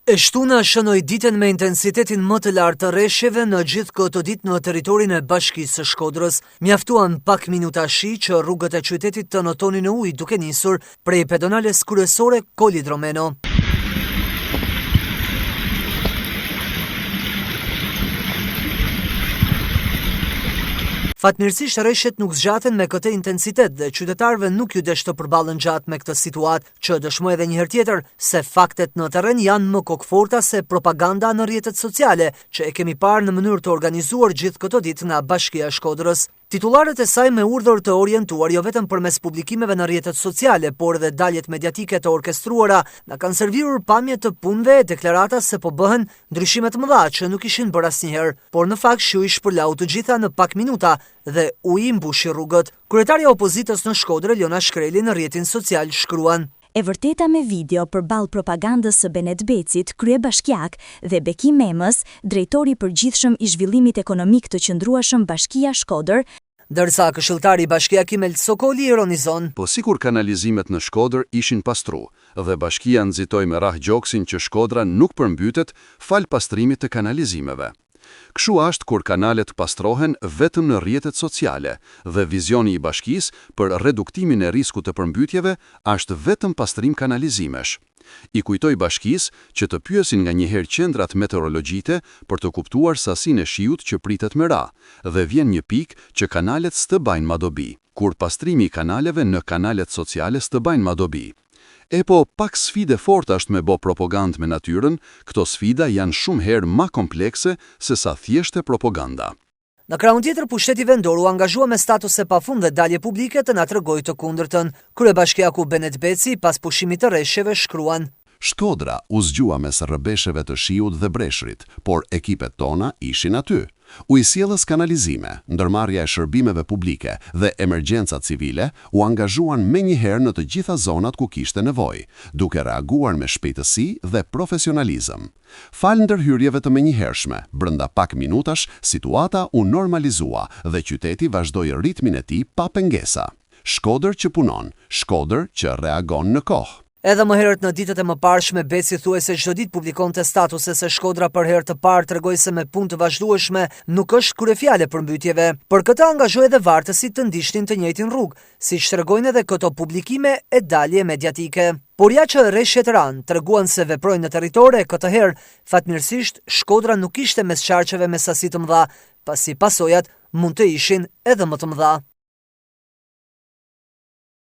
E shtuna shënoi ditën me intensitetin më të lartë të rreshjeve në gjithë këtë ditë në territorin e Bashkisë së Shkodrës. Mjaftuan pak minuta shi që rrugët e qytetit të notonin në ujë duke nisur prej pedonales kryesore Kolidromeno. Fatmirësisht rreshtet nuk zgjaten me këtë intensitet dhe qytetarëve nuk ju desh të përballen gjatë me këtë situatë, që dëshmoj edhe një herë tjetër se faktet në terren janë më kokëforta se propaganda në rrjetet sociale, që e kemi parë në mënyrë të organizuar gjithë këtë ditë nga Bashkia e Shkodrës. Titullarët e saj me urdhër të orientuar jo vetëm përmes publikimeve në rrjetet sociale, por edhe daljet mediatike të orkestruara, na kanë servir pamje të punëve e deklarata se po bëhen ndryshime të mëdha që nuk ishin bërë asnjëherë, por në fakt shiu i shpërlau të gjitha në pak minuta dhe uji mbushi rrugët. Kryetaria e opozitës në Shkodër, Elona Shkreli, në rrjetin social shkruan: E vërteta me video përballë propagandës së Benet Becit, kryebashkiak, dhe Beki Memës, drejtori i përgjithshëm i zhvillimit ekonomik të qëndrueshëm Bashkia Shkodër, ndërsa këshilltari bashkiak Imel Sokoli ironizon: Po sikur kanalizimet në Shkodër ishin pastru dhe bashkia nxitoi me rrah gjoksin që Shkodra nuk përmbytet fal pastrimit të kanalizimeve. Kështu është kur kanalet pastrohen vetëm në rrjetet sociale dhe vizioni i bashkisë për reduktimin e riskut të përmbytjeve është vetëm pastrim kanalizimesh. I kujtoj bashkisë që të pyesin nga njëherë qendrat meteorologjike për të kuptuar sasinë e shiut që pritet me ra, dhe vjen një pikë që kanalet s'të bajnë madobi, kur pastrimi i kanaleve në kanalet sociale s'të bajnë madobi. E po, pak sfide fortë është me bo propagandë me natyrën, këto sfida janë shumë herë ma komplekse se sa thjeshte propaganda. Në krahun tjetër, pushteti vendor u angazhua me statuse pafund dhe dalje publike të na tregojë të kundërtën. Kryebashkiaku Benet Beci, pas pushimit të rreshjeve, shkruan: Shkodra u zgjua mes rrëbesheve të shiut dhe breshrit, por ekipet tona ishin aty. Ujësiellës kanalizime, ndërmarrja e shërbimeve publike dhe emergjencat civile u angazhuan menjëherë në të gjitha zonat ku kishte nevojë, duke reaguar me shpejtësi dhe profesionalizëm. Fal ndërhyrjeve të menjëhershme, brenda pak minutash situata u normalizua dhe qyteti vazhdoi ritmin e tij pa pengesa. Shkodër që punon, Shkodër që reagon në kohë. Edhe më herët në ditët e mëparshme, Beci thuaj se çdo ditë publikonte statuse se Shkodra për herë të parë tregoi se me punë të vazhdueshme nuk është kryefjale për mbytjeve. Për këtë angazhoi edhe vartësit të ndiqnin të njëjtin rrugë, siç tregojnë edhe këto publikime e dalje mediatike. Por ja që rreshjet ranë treguan se veprojnë në territore, këtë herë fatmirësisht Shkodra nuk ishte mes qarqeve me sasi të mëdha, pasi pasojat mund të ishin edhe më të mëdha.